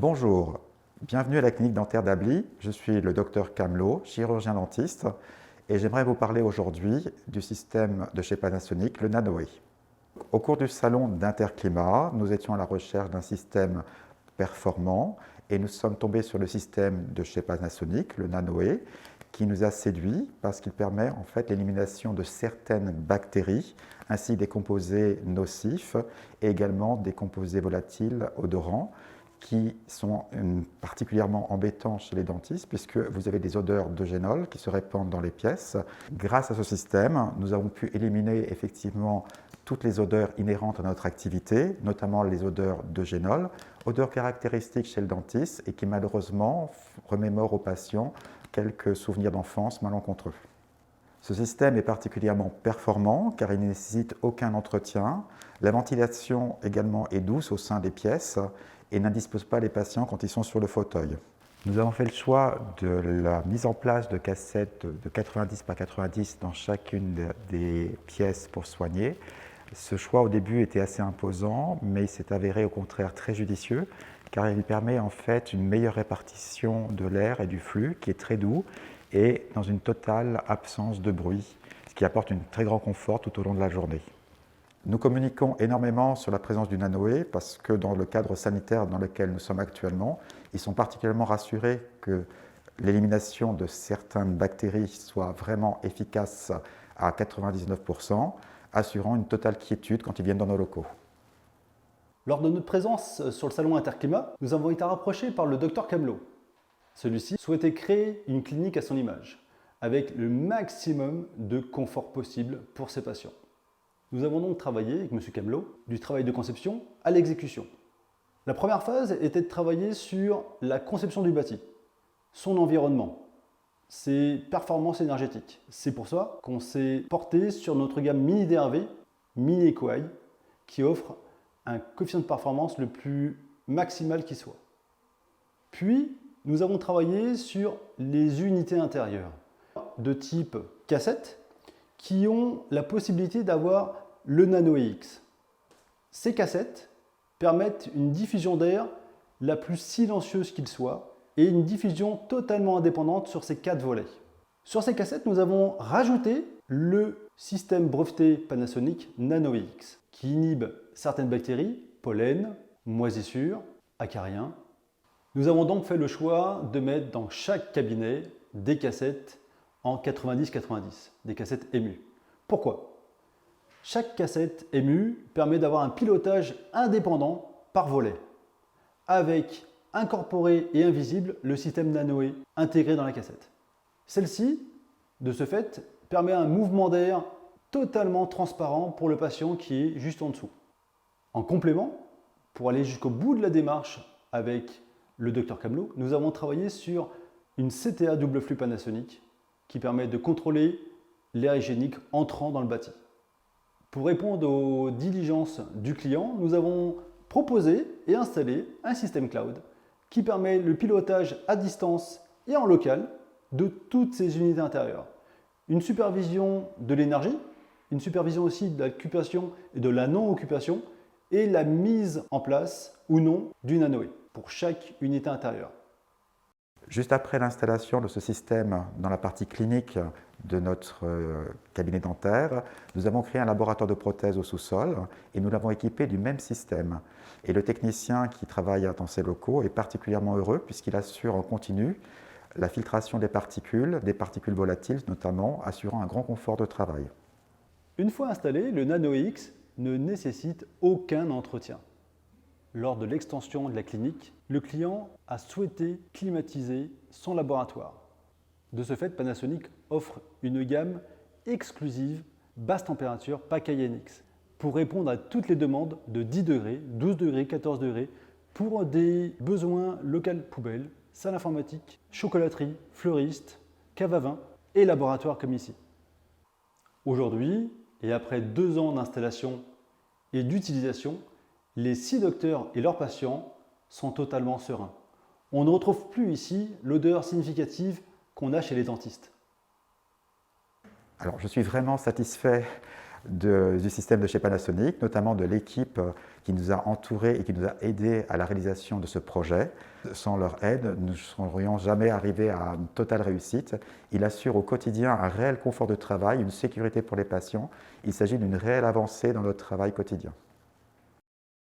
Bonjour, bienvenue à la clinique dentaire d'Ably. Je suis le docteur Camelot, chirurgien dentiste, et j'aimerais vous parler aujourd'hui du système de chez Panasonic, le Nanoe. Au cours du salon d'Interclimat, nous étions à la recherche d'un système performant et nous sommes tombés sur le système de chez Panasonic, le Nanoe, qui nous a séduits parce qu'il permet en fait l'élimination de certaines bactéries ainsi que des composés nocifs et également des composés volatiles odorants qui sont particulièrement embêtants chez les dentistes puisque vous avez des odeurs de génol qui se répandent dans les pièces. Grâce à ce système, nous avons pu éliminer effectivement toutes les odeurs inhérentes à notre activité, notamment les odeurs de génol, odeurs caractéristiques chez le dentiste et qui malheureusement remémorent aux patients quelques souvenirs d'enfance malencontreux. Ce système est particulièrement performant car il ne nécessite aucun entretien. La ventilation également est douce au sein des pièces et n'indispose pas les patients quand ils sont sur le fauteuil. Nous avons fait le choix de la mise en place de cassettes de 90 par 90 dans chacune des pièces pour soigner. Ce choix au début était assez imposant, mais il s'est avéré au contraire très judicieux car il permet en fait une meilleure répartition de l'air et du flux qui est très doux et dans une totale absence de bruit, ce qui apporte un très grand confort tout au long de la journée. Nous communiquons énormément sur la présence du Nanoe parce que dans le cadre sanitaire dans lequel nous sommes actuellement, ils sont particulièrement rassurés que l'élimination de certaines bactéries soit vraiment efficace à 99%, assurant une totale quiétude quand ils viennent dans nos locaux. Lors de notre présence sur le salon Interclimat, nous avons été rapprochés par le docteur Camelot. Celui-ci souhaitait créer une clinique à son image, avec le maximum de confort possible pour ses patients. Nous avons donc travaillé avec M. Camelot du travail de conception à l'exécution. La première phase était de travailler sur la conception du bâti, son environnement, ses performances énergétiques. C'est pour ça qu'on s'est porté sur notre gamme Mini DRV, Mini EcoEye, qui offre un coefficient de performance le plus maximal qui soit. Puis, nous avons travaillé sur les unités intérieures de type cassette qui ont la possibilité d'avoir le Nanoe X. Ces cassettes permettent une diffusion d'air la plus silencieuse qu'il soit et une diffusion totalement indépendante sur ces 4 volets. Sur ces cassettes, nous avons rajouté le système breveté Panasonic Nanoe X qui inhibe certaines bactéries, pollen, moisissures, acariens. Nous avons donc fait le choix de mettre dans chaque cabinet des cassettes en 90-90, des cassettes émues. Pourquoi? Chaque cassette émue permet d'avoir un pilotage indépendant par volet, avec incorporé et invisible le système Nanoe intégré dans la cassette. Celle-ci, de ce fait, permet un mouvement d'air totalement transparent pour le patient qui est juste en dessous. En complément, pour aller jusqu'au bout de la démarche avec le docteur Camelot, nous avons travaillé sur une CTA double flux Panasonic qui permet de contrôler l'air hygiénique entrant dans le bâti. Pour répondre aux diligences du client, nous avons proposé et installé un système cloud qui permet le pilotage à distance et en local de toutes ces unités intérieures. Une supervision de l'énergie, une supervision aussi de l'occupation et de la non-occupation et la mise en place ou non du Nanoe pour chaque unité intérieure. Juste après l'installation de ce système dans la partie clinique de notre cabinet dentaire, nous avons créé un laboratoire de prothèses au sous-sol et nous l'avons équipé du même système. Et le technicien qui travaille dans ces locaux est particulièrement heureux puisqu'il assure en continu la filtration des particules volatiles notamment, assurant un grand confort de travail. Une fois installé, le Nanoe X ne nécessite aucun entretien. Lors de l'extension de la clinique, le client a souhaité climatiser son laboratoire. De ce fait, Panasonic offre une gamme exclusive basse température PAC INX pour répondre à toutes les demandes de 10 degrés, 12 degrés, 14 degrés pour des besoins locales poubelles, salle informatique, chocolaterie, fleuriste, cave à vin et laboratoire comme ici. Aujourd'hui, et après 2 ans d'installation et d'utilisation, les 6 docteurs et leurs patients sont totalement sereins. On ne retrouve plus ici l'odeur significative qu'on a chez les dentistes. Alors je suis vraiment satisfait du système de chez Panasonic, notamment de l'équipe qui nous a entourés et qui nous a aidés à la réalisation de ce projet. Sans leur aide, nous ne serions jamais arrivés à une totale réussite. Il assure au quotidien un réel confort de travail, une sécurité pour les patients. Il s'agit d'une réelle avancée dans notre travail quotidien.